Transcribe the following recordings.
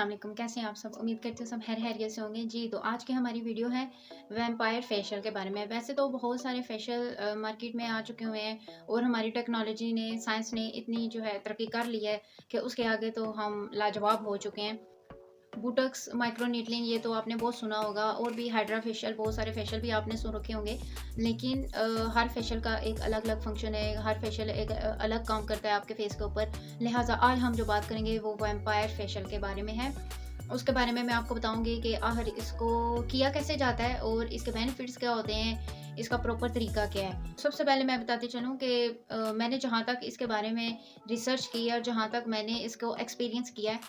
अस्सलाम वालेकुम, कैसे हैं आप सब। उम्मीद करती हूँ सब खैरियत से होंगे जी। तो आज की हमारी वीडियो है वैम्पायर फेशियल के बारे में। वैसे तो बहुत सारे फेशियल मार्केट में आ चुके हुए हैं और हमारी टेक्नोलॉजी ने, साइंस ने इतनी जो है तरक्की कर ली है कि उसके आगे तो हम लाजवाब हो चुके हैं। बुटक्स, माइक्रो नीडलिंग, ये तो आपने बहुत सुना होगा, और भी हाइड्रा फेशियल, बहुत सारे फेशियल भी आपने सुन रखे होंगे। लेकिन हर फेशियल का एक अलग अलग फंक्शन है, हर फेशियल एक अलग काम करता है आपके फेस के ऊपर। लिहाजा आज हम जो बात करेंगे वो वैम्पायर फेशियल के बारे में है। उसके बारे में मैं आपको बताऊंगी कि आखिर इसको किया कैसे जाता है और इसके बेनिफिट्स क्या होते हैं, इसका प्रॉपर तरीका क्या है। सबसे पहले मैं बताती चलूँ कि मैंने जहाँ तक इसके बारे में रिसर्च की है और जहाँ तक मैंने इसको एक्सपीरियंस किया है,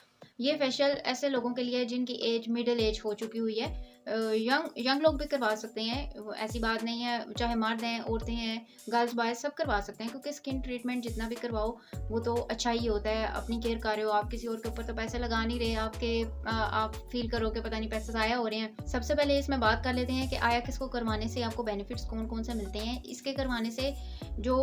ये फेशियल ऐसे लोगों के लिए है जिनकी एज मिडिल एज हो चुकी हुई है। यंग यंग लोग भी करवा सकते हैं, ऐसी बात नहीं है। चाहे मर्द हैं, औरतें हैं, गर्ल्स बॉयज सब करवा सकते हैं, क्योंकि स्किन ट्रीटमेंट जितना भी करवाओ वो तो अच्छा ही होता है। अपनी केयर कर रहे हो आप, किसी और के ऊपर तो पैसे लगा नहीं रहे। आप फील करो कि पता नहीं पैसे ज़ाया हो रहे हैं। सबसे पहले इसमें बात कर लेते हैं कि आया किसको करवाने से आपको बेनिफिट्स कौन कौन से मिलते हैं। इसके करवाने से जो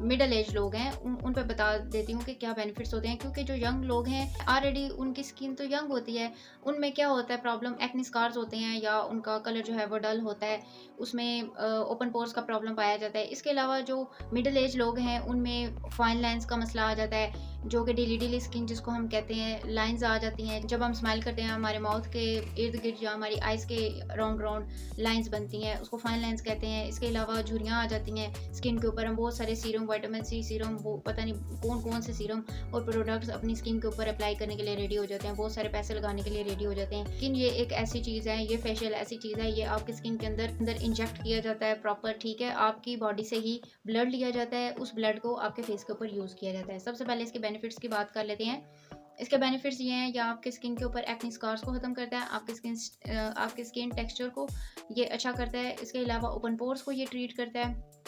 मिडिल एज लोग हैं उन पर बता देती हूँ कि क्या बेनिफिट्स होते हैं। क्योंकि जो यंग लोग हैं ऑलरेडी उनकी स्किन तो यंग होती है, उनमें क्या होता है प्रॉब्लम, एक्ने स्कार्स होते हैं या उनका कलर जो है वो डल होता है, उसमें ओपन पोर्स का प्रॉब्लम पाया जाता है। इसके अलावा जो मिडिल एज लोग हैं उनमें फाइन लाइंस का मसला आ जाता है, जो कि डेली स्किन जिसको हम कहते हैं, लाइंस आ जाती हैं। जब हम स्माइल करते हैं हमारे माउथ के इर्द गिर्द या हमारी आइज़ के राउंड राउंड लाइंस बनती हैं, उसको फाइन लाइंस कहते हैं। इसके अलावा झुर्रियाँ आ जाती हैं स्किन के ऊपर। हम बहुत सारे सीरम, विटामिन सी सीरम, वो पता नहीं कौन कौन से सीरम और प्रोडक्ट्स अपनी स्किन के ऊपर अप्लाई करने के लिए रेडी हो जाते हैं, बहुत सारे पैसे लगाने के लिए रेडी हो जाते हैं। लेकिन ये एक ऐसी चीज़ है, ये फेशियल ऐसी चीज़ है, ये आपकी स्किन के अंदर इंजेक्ट किया जाता है प्रॉपर, ठीक है। आपकी बॉडी से ही ब्लड लिया जाता है, उस ब्लड को आपके फेस के ऊपर यूज़ किया जाता है। सबसे पहले इसके बेनिफिट्स की बात कर लेते हैं। इसके बेनिफिट्स ये हैं, या आपके स्किन के ऊपर एक्ने स्कार्स को ख़त्म करता है, आपके स्किन टेक्सचर को ये अच्छा करता है। इसके अलावा ओपन पोर्स को ये ट्रीट करता है।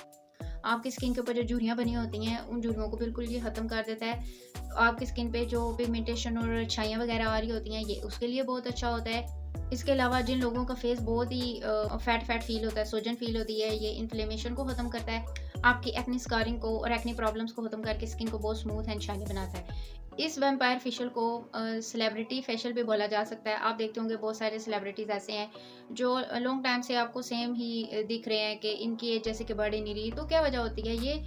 आपकी स्किन के ऊपर जो झुर्रियाँ बनी होती हैं उन झुर्रियों को बिल्कुल ये ख़त्म कर देता है। आपकी स्किन पे जो पिगमेंटेशन और छाइयाँ वगैरह आ रही होती हैं, ये उसके लिए बहुत अच्छा होता है। इसके अलावा जिन लोगों का फेस बहुत ही फैट फील होता है, सूजन फील होती है, ये इन्फ्लेमेशन को ख़त्म करता है। आपकी एक्ने स्कारिंग को और एक्ने प्रॉब्लम्स को ख़त्म करके स्किन को बहुत स्मूथ एंड शाइनी बनाता है। इस वैम्पायर फेशियल को सेलिब्रिटी फेशियल भी बोला जा सकता है। आप देखते होंगे बहुत सारे सेलिब्रिटीज़ ऐसे हैं जो लॉन्ग टाइम से आपको सेम ही दिख रहे हैं कि इनकी एज जैसे कि बढ़ ही नहीं रही। तो क्या वजह होती है, ये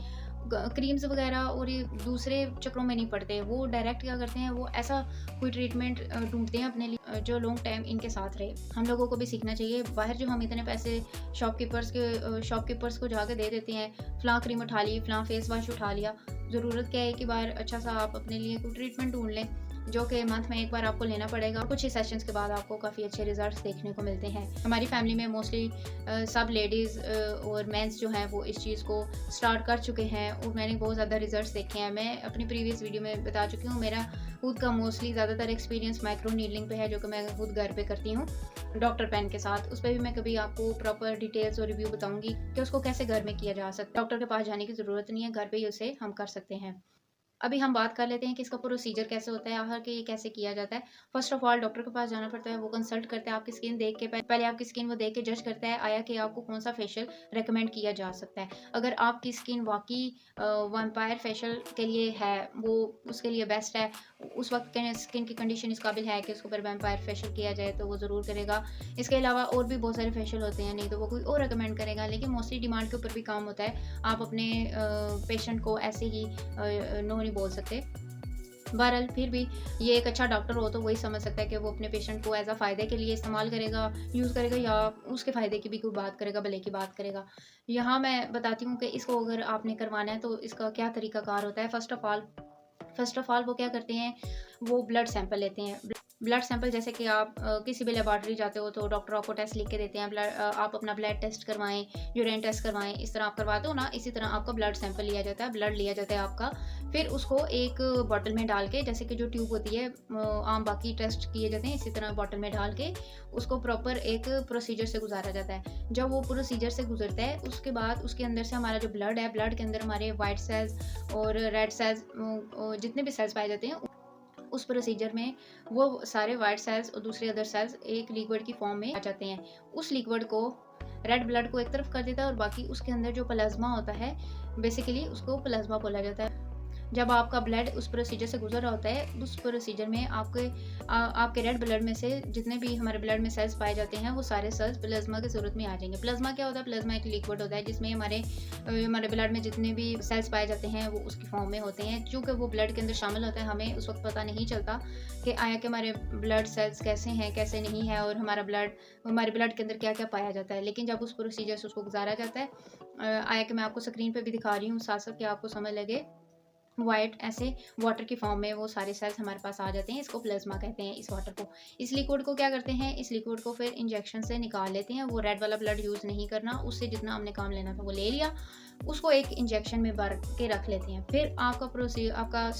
क्रीम्स वगैरह और ये दूसरे चक्रों में नहीं पड़ते। वो डायरेक्ट क्या करते हैं, वो ऐसा कोई ट्रीटमेंट ढूंढते हैं अपने लिए जो लॉन्ग टाइम इनके साथ रहे। हम लोगों को भी सीखना चाहिए। बाहर जो हम इतने पैसे शॉपकीपर्स को जाके दे देते हैं, फ़लाँ क्रीम उठा ली, फ़लाँ फेस वॉश उठा लिया। ज़रूरत क्या है कि बाहर अच्छा सा आप अपने लिए कोई ट्रीटमेंट ढूंढ लें, जो कि मंथ में एक बार आपको लेना पड़ेगा। कुछ ही सेशंस के बाद आपको काफ़ी अच्छे रिजल्ट्स देखने को मिलते हैं। हमारी फैमिली में मोस्टली सब लेडीज़ और मेंस जो हैं वो इस चीज़ को स्टार्ट कर चुके हैं और मैंने बहुत ज़्यादा रिजल्ट्स देखे हैं। मैं अपनी प्रीवियस वीडियो में बता चुकी हूँ, मेरा खुद का मोस्टली ज़्यादातर एक्सपीरियंस माइक्रो नीडलिंग पे है, जो कि मैं खुद घर पे करती हूँ डॉक्टर पेन के साथ। उस पर भी मैं कभी आपको प्रॉपर डिटेल्स और रिव्यू बताऊँगी कि उसको कैसे घर में किया जा सकता है। डॉक्टर के पास जाने की ज़रूरत नहीं है, घर पर ही उसे हम कर सकते हैं। अभी हम बात कर लेते हैं कि इसका प्रोसीजर कैसे होता है, आखिर के ये कैसे किया जाता है। फर्स्ट ऑफ ऑल डॉक्टर के पास जाना पड़ता है, वो कंसल्ट करते हैं आपकी स्किन देख के। पहले आपकी स्किन वो देख के जज करता है आया कि आपको कौन सा फेशियल रेकमेंड किया जा सकता है। अगर आपकी स्किन वाकई वैम्पायर फेशियल के लिए है, वो उसके लिए बेस्ट है, उस वक्त के स्किन की कंडीशन इस काबिल है कि उसके ऊपर वैम्पायर फेशियल किया जाए, तो वो ज़रूर करेगा। इसके अलावा और भी बहुत सारे फेशियल होते हैं, नहीं तो वो कोई और रिकमेंड करेगा। लेकिन मोस्टली डिमांड के ऊपर भी काम होता है। आप अपने पेशेंट को ऐसे ही नो नहीं बोल सकते। बहरहाल फिर भी ये एक अच्छा डॉक्टर हो तो वही समझ सकता है कि वो अपने पेशेंट को एज अ फ़ायदे के लिए इस्तेमाल करेगा, यूज़ करेगा, या उसके फ़ायदे की भी कोई बात करेगा, भले की बात करेगा। यहाँ मैं बताती हूँ कि इसको अगर आपने करवाना है तो इसका क्या तरीकाकार होता है। फ़र्स्ट ऑफ़ ऑल वो क्या करते हैं, वो ब्लड सैंपल लेते हैं। ब्लड सैंपल जैसे कि आप किसी भी लेबॉरेटरी जाते हो तो डॉक्टर आपको टेस्ट लिख के देते हैं। आप अपना ब्लड टेस्ट करवाएँ, यूरिन टेस्ट करवाएँ, इस तरह आप करवाते हो ना, इसी तरह आपका ब्लड सैंपल लिया जाता है, ब्लड लिया जाता है आपका। फिर उसको एक बॉटल में डाल के, जैसे कि जो ट्यूब होती है आम बाकी टेस्ट किए जाते हैं, इसी तरह बॉटल में डाल के उसको प्रॉपर एक प्रोसीजर से गुजारा जाता है। जब वो प्रोसीजर से गुजरता है उसके बाद उसके अंदर से हमारा जो ब्लड है, ब्लड के अंदर हमारे वाइट सेल्स और रेड सेल्स, जितने भी सेल्स पाए जाते हैं, उस प्रोसीजर में वो सारे वाइट सेल्स और दूसरे अदर सेल्स एक लिक्विड की फॉर्म में आ जाते हैं। उस लिक्विड को, रेड ब्लड को एक तरफ कर देता है और बाकी उसके अंदर जो प्लाज्मा होता है, बेसिकली उसको प्लाज्मा बोला जाता है। जब आपका ब्लड उस प्रोसीजर से गुजर रहा होता है, उस प्रोसीजर में आपके रेड ब्लड में से जितने भी हमारे ब्लड में सेल्स पाए जाते हैं, वो सारे सेल्स प्लाज्मा की सूरत में आ जाएंगे। प्लाज्मा क्या होता है? प्लाज्मा एक लिक्विड होता है जिसमें हमारे ब्लड में जितने भी सेल्स पाए जाते हैं वो उसकी फॉर्म में होते हैं। चूँकि वो ब्लड के अंदर शामिल होता है, हमें उस वक्त पता नहीं चलता कि आया कि हमारे ब्लड सेल्स कैसे हैं, कैसे नहीं है, और हमारे ब्लड के अंदर क्या क्या पाया जाता है। लेकिन जब उस प्रोसीजर से उसको गुजारा जाता है, आया कि मैं आपको स्क्रीन पे भी दिखा रही हूँ साथ साथ कि आपको समझ लगे, वाइट ऐसे वाटर की फॉर्म में वो सारे सेल्स हमारे पास आ जाते हैं। इसको प्लाज्मा कहते हैं, इस वाटर को। इस लिक्विड को क्या करते हैं? इस लिक्विड को फिर इंजेक्शन से निकाल लेते हैं। वो रेड वाला ब्लड यूज़ नहीं करना, उससे जितना हमने काम लेना था वो ले लिया, उसको एक इंजेक्शन में भर के रख लेते हैं। फिर आपका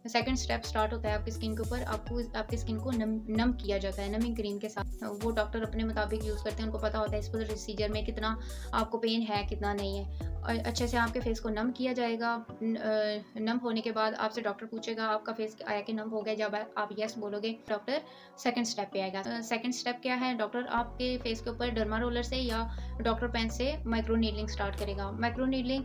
सेकंड स्टेप स्टार्ट होता है आपकी स्किन के ऊपर। आपकी स्किन को नम किया जाता है नमिंग क्रीम के साथ। वो डॉक्टर अपने मुताबिक यूज़ करते हैं, उनको पता होता है इस प्रोसीजर में कितना आपको पेन है, कितना नहीं है। और अच्छे से आपके फेस को नम किया जाएगा। नम होने के बाद आपसे डॉक्टर पूछेगा आपका फेस आया कि नम हो गया। जब आप यस बोलोगे, डॉक्टर सेकंड स्टेप पे आएगा। सेकंड स्टेप क्या है? डॉक्टर आपके फेस के ऊपर डर्मा रोलर से या डॉक्टर पेन से माइक्रो नीडलिंग स्टार्ट करेगा। माइक्रो नीडलिंग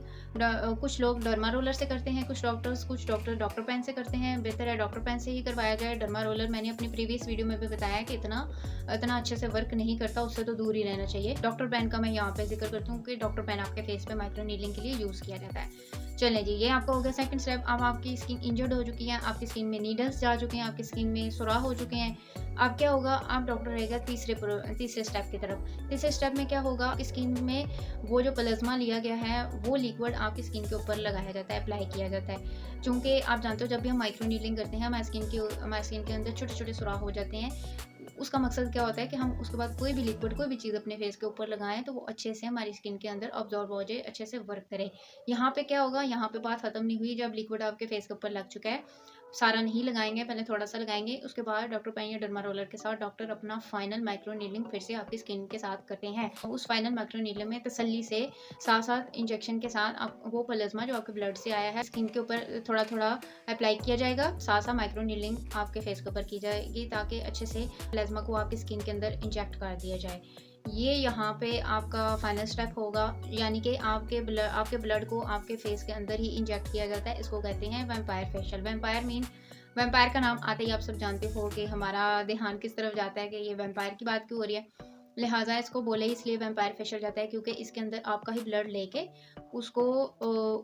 कुछ लोग डर्मा रोलर से करते हैं, कुछ डॉक्टर डॉक्टर पेन से करते हैं। बेहतर है डॉक्टर पेन से ही करवाया जाए। डर्मा रोलर मैंने अपनी प्रीवियस वीडियो में भी बताया कि इतना अच्छे से वर्क नहीं करता, उससे तो दूर ही रहना चाहिए। डॉक्टर पेन का मैं यहाँ पे जिक्र करती हूँ कि डॉक्टर पेन आपके फेस पे माइक्रो नीडलिंग के लिए यूज़ किया जाता है। चलें जी, ये आपका हो गया सेकंड स्टेप। अब आपकी स्किन इंजर्ड हो चुकी है, आपकी स्किन में नीडल्स जा चुके हैं, आपकी स्किन में सुराख हो चुके हैं। अब क्या होगा? आप डॉक्टर रहेगा तीसरे स्टेप की तरफ। तीसरे स्टेप में क्या होगा? आपकी स्किन में वो जो प्लाज्मा लिया गया है, वो लिक्विड आपकी स्किन के ऊपर लगाया जाता है, अप्लाई किया जाता है। चूँकि आप जानते हो जब भी हम माइक्रो नीडलिंग करते हैं, हमारी स्किन के अंदर छोटे छोटे सुराख हो जाते हैं। उसका मकसद क्या होता है कि हम उसके बाद कोई भी लिक्विड, कोई भी चीज़ अपने फेस के ऊपर लगाएं तो वो अच्छे से हमारी स्किन के अंदर ऑब्जॉर्ब हो जाए, अच्छे से वर्क करे। यहाँ पे क्या होगा? यहाँ पे बात खत्म नहीं हुई। जब लिक्विड आपके फेस के ऊपर लग चुका है, सारा नहीं लगाएंगे, पहले थोड़ा सा लगाएंगे। उसके बाद डॉक्टर पेन या डर्मा रोलर के साथ डॉक्टर अपना फाइनल माइक्रो नीडलिंग फिर से आपकी स्किन के साथ करते हैं। उस फाइनल माइक्रो नीडलिंग में तसल्ली से साथ साथ इंजेक्शन के साथ आप वो प्लाज्मा जो आपके ब्लड से आया है स्किन के ऊपर थोड़ा थोड़ा अप्लाई किया जाएगा। साथ साथ माइक्रो नीडलिंग आपके फेस के ऊपर की जाएगी ताकि अच्छे से प्लाज्मा को आपकी स्किन के अंदर इंजेक्ट कर दिया जाए। ये यहाँ पे आपका फाइनल स्टेप होगा, यानी कि आपके ब्लड को आपके फेस के अंदर ही इंजेक्ट किया जाता है। इसको कहते हैं वैम्पायर फेशियल। वैम्पायर का नाम आते ही आप सब जानते हो कि हमारा ध्यान किस तरफ जाता है कि ये वैम्पायर की बात क्यों हो रही है। लिहाजा इसको बोले इसलिए वैम्पायर फेशियल जाता है क्योंकि इसके अंदर आपका ही ब्लड लेके उसको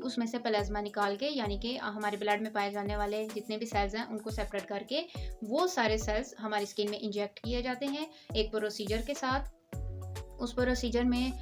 उसमें से प्लाज्मा निकाल के, यानी कि हमारे ब्लड में पाए जाने वाले जितने भी सेल्स हैं उनको सेपरेट करके वो सारे सेल्स हमारी स्किन में इंजेक्ट किए जाते हैं एक प्रोसीजर के साथ। उस प्रोसीजर में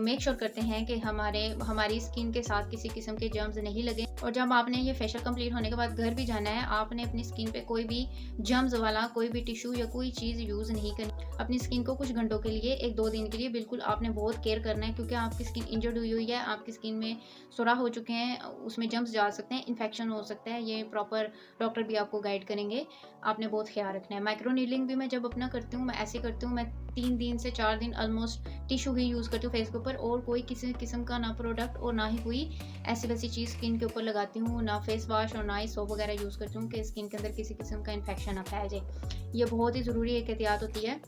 मेक श्योर करते हैं कि हमारी स्किन के साथ किसी किस्म के जर्म्स नहीं लगे। और जब आपने ये फेशियल कंप्लीट होने के बाद घर भी जाना है, आपने अपनी स्किन पे कोई भी जर्म्स वाला कोई भी टिश्यू या कोई चीज़ यूज़ नहीं करनी। अपनी स्किन को कुछ घंटों के लिए, 1-2 दिन के लिए बिल्कुल आपने बहुत केयर करना है, क्योंकि आपकी स्किन इंजर्ड हुई है, आपकी स्किन में सुराख हो चुके हैं, उसमें जर्म्स जा सकते हैं, इन्फेक्शन हो सकता है। ये प्रॉपर डॉक्टर भी आपको गाइड करेंगे, आपने बहुत ख्याल रखना है। माइक्रो नीडलिंग भी मैं जब अपना करती हूँ, मैं ऐसे करती हूँ, मैं 3 दिन से 4 दिन ऑलमोस्ट टिश्यू ही यूज़ करती हूँ फेस के ऊपर, और कोई किसी किस्म का ना प्रोडक्ट और ना ही कोई ऐसी वैसी चीज़ स्किन के ऊपर लगाती हूँ, ना फेस वॉश और ना ही सोप वगैरह यूज़ करती हूँ कि स्किन के अंदर किसी किस्म का इन्फेक्शन ना फैल जाए। ये बहुत ही ज़रूरी एक एहतियात होती है।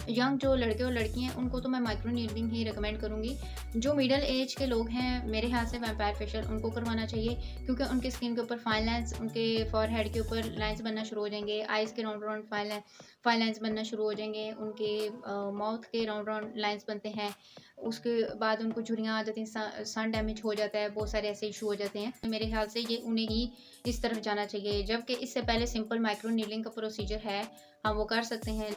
यंग जो लड़के और लड़की हैं उनको तो मैं माइक्रो नीडलिंग ही रिकमेंड करूँगी। जो मिडिल एज के लोग हैं, मेरे ख्याल से वैम्पायर फेशियल उनको करवाना चाहिए, क्योंकि उनकी स्किन के ऊपर फाइन लाइन्स, उनके फॉरहेड के ऊपर लाइन्स बनना शुरू हो जाएंगे, आइज़ के राउंड राउंड फाइन लाइन्स बनना शुरू हो जाएंगे, उनके माउथ के राउंड राउंड लाइन्स बनते हैं। उसके बाद उनको झुर्रियाँ आ जाती हैं, सन डैमेज हो जाता है, बहुत सारे ऐसे इशू हो जाते हैं। मेरे ख्याल से ये उन्हें ही इस तरफ जाना चाहिए, जबकि इससे पहले सिंपल माइक्रो नीडलिंग का प्रोसीजर है, हम वो कर सकते हैं।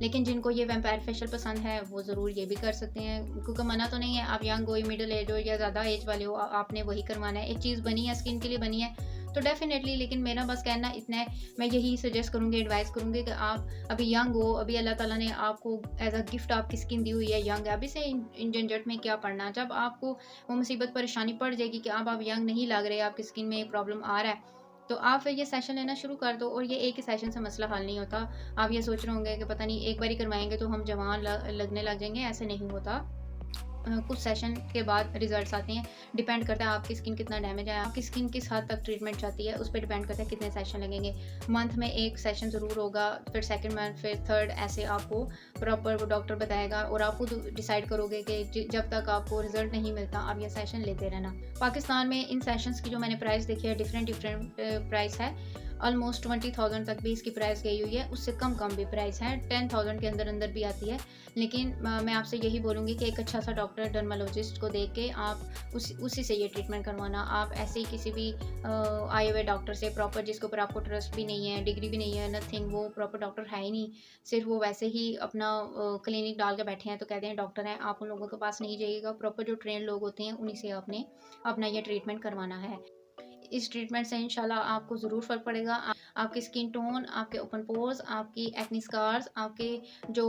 लेकिन जिनको ये वैम्पायर फेशियल पसंद है वो ज़रूर ये भी कर सकते हैं, क्योंकि मना तो नहीं है। आप यंग हो, मिडिल एज हो या ज़्यादा एज वाले हो, आपने वही करवाना है। एक चीज़ बनी है, स्किन के लिए बनी है तो डेफिनेटली। लेकिन मेरा बस कहना इतना है, मैं यही सजेस्ट करूँगी, एडवाइस करूँगी कि आप अभी यंग हो, अभी अल्लाह ताला ने आपको एज अ गिफ्ट आपकी स्किन दी हुई है, यंग है, अभी से इन झंझट में क्या पड़ना। जब आपको वो मुसीबत परेशानी पड़ जाएगी कि आप यंग नहीं लग रहे, आपकी स्किन में प्रॉब्लम आ रहा है, तो आप फिर ये सेशन लेना शुरू कर दो। और ये एक ही सेशन से मसला हल नहीं होता। आप ये सोच रहे होंगे कि पता नहीं एक बार ही करवाएंगे तो हम जवान लगने लग जाएंगे, ऐसे नहीं होता। कुछ सेशन के बाद रिजल्ट्स आते हैं। डिपेंड करता है आपकी स्किन कितना डैमेज है, आपकी स्किन किस हद तक ट्रीटमेंट चाहती है, उस पर डिपेंड करता है कितने सेशन लगेंगे। मंथ में एक सेशन ज़रूर होगा, फिर सेकेंड मंथ, फिर थर्ड, ऐसे आपको प्रॉपर वो डॉक्टर बताएगा और आप खुद डिसाइड करोगे कि जब तक आपको रिजल्ट नहीं मिलता आप ये सेशन लेते रहना। पाकिस्तान में इन सेशंस की जो मैंने प्राइस देखी है, डिफरेंट प्राइस है। ऑलमोस्ट 20,000 तक भी इसकी प्राइस गई हुई है, उससे कम भी प्राइस है, 10,000 के अंदर भी आती है। लेकिन मैं आपसे यही बोलूँगी कि एक अच्छा सा डॉक्टर डर्मालॉजिस्ट को देख के आप उसी से ये ट्रीटमेंट करवाना। आप ऐसे ही किसी भी आए हुए डॉक्टर से प्रॉपर, जिसके ऊपर आपको ट्रस्ट भी नहीं है, डिग्री भी नहीं है, नथिंग, वो प्रॉपर डॉक्टर है ही नहीं, सिर्फ वो वैसे ही अपना क्लिनिक डाल के बैठे हैं तो कहते हैं डॉक्टर हैं, आप उन लोगों के पास नहीं जाइएगा। प्रॉपर जो ट्रेन लोग होते हैं उन्हीं से आपने अपना ये ट्रीटमेंट करवाना है। इस ट्रीटमेंट से इंशाल्लाह आपको ज़रूर फ़र्क पड़ेगा। आपकी स्किन टोन, आपके ओपन पोर्स, आपकी एक्ने स्कार्स, आपके जो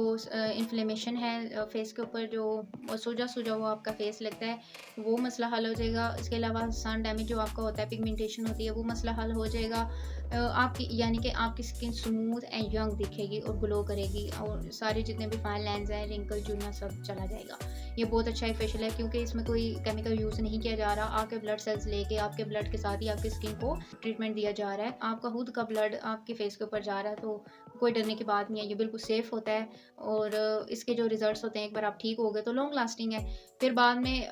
इन्फ्लेमेशन है फेस के ऊपर, जो सूजा हुआ आपका फेस लगता है, वो मसला हल हो जाएगा। इसके अलावा सन डैमेज जो आपका होता है, पिगमेंटेशन होती है, वो मसला हल हो जाएगा। आपकी यानी कि आपकी स्किन स्मूथ एंड यंग दिखेगी और ग्लो करेगी, और सारे जितने भी फाइन लाइन्स हैं, रिंकल, चुना, सब चला जाएगा। ये बहुत अच्छा फेशियल है क्योंकि इसमें कोई केमिकल यूज़ नहीं किया जा रहा। आपके ब्लड सेल्स लेके आपके ब्लड के साथ ही आपकी स्किन को ट्रीटमेंट दिया जा रहा है। आपका खुद का ब्लड आपके फेस के ऊपर जा रहा है, तो कोई डरने की बात नहीं है, ये बिल्कुल सेफ़ होता है। और इसके जो रिजल्ट्स होते हैं, एक बार आप ठीक हो गए तो लॉन्ग लास्टिंग है। फिर बाद में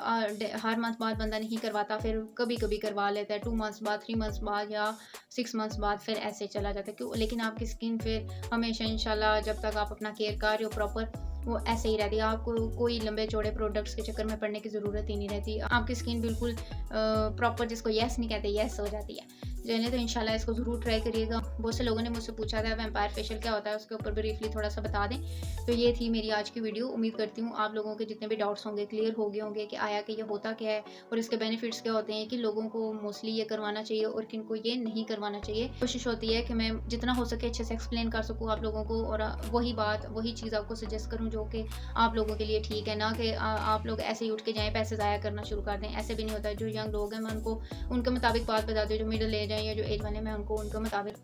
हर मंथ बाद बंदा नहीं करवाता, फिर कभी कभी करवा लेता है, 2 मंथ्स बाद, 3 मंथ्स बाद या 6 मंथ्स बाद, फिर ऐसे चला जाता है। क्यों? लेकिन आपकी स्किन फिर हमेशा इंशाल्लाह जब तक आप अपना केयर कर रहे हो प्रॉपर, वो ऐसे ही रहती है। आपको कोई लंबे चौड़े प्रोडक्ट्स के चक्कर में पड़ने की ज़रूरत ही नहीं रहती। आपकी स्किन बिल्कुल प्रॉपर, जिसको येस नहीं कहते, येस हो जाती है। जाने तो इंशाल्लाह इसको ज़रूर ट्राई करिएगा। बहुत से लोगों ने मुझसे पूछा था वैम्पायर फेशियल क्या होता है, उसके ऊपर ब्रीफली थोड़ा सा बता दें। तो ये थी मेरी आज की वीडियो। उम्मीद करती हूँ आप लोगों के जितने भी डाउट्स होंगे क्लियर हो गए होंगे कि आया कि ये होता क्या है और इसके बेनिफिट्स क्या होते हैं, कि लोगों को मोस्टली ये करवाना चाहिए और किन को ये नहीं करवाना चाहिए। कोशिश होती है कि मैं जितना हो सके अच्छे से एक्सप्लेन कर सकूँ आप लोगों को, और वही चीज़ आपको सजेस्ट करूँ जो कि आप लोगों के लिए ठीक है, ना कि आप लोग ऐसे ही उठ के जाएँ, पैसे ज़ाया करना शुरू कर दें। ऐसे भी नहीं होता। जो यंग लोग हैं मैं उनको उनके मुताबिक बात बताती हूँ, जो मिडिल एज है या जो एज वाले, मैं उनको उनके मुताबिक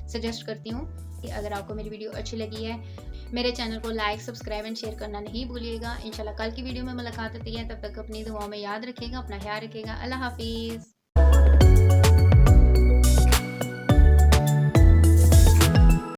सजेस्ट करती हूँ। कि अगर आपको मेरी वीडियो अच्छी लगी है, मेरे चैनल को लाइक, सब्सक्राइब एंड शेयर करना नहीं भूलिएगा। इंशाल्लाह कल की वीडियो में मुलाकात होती है, तब तक अपनी दुआओं में याद रखिएगा, अपना ख्याल रखिएगा। अल्लाह हाफिज़।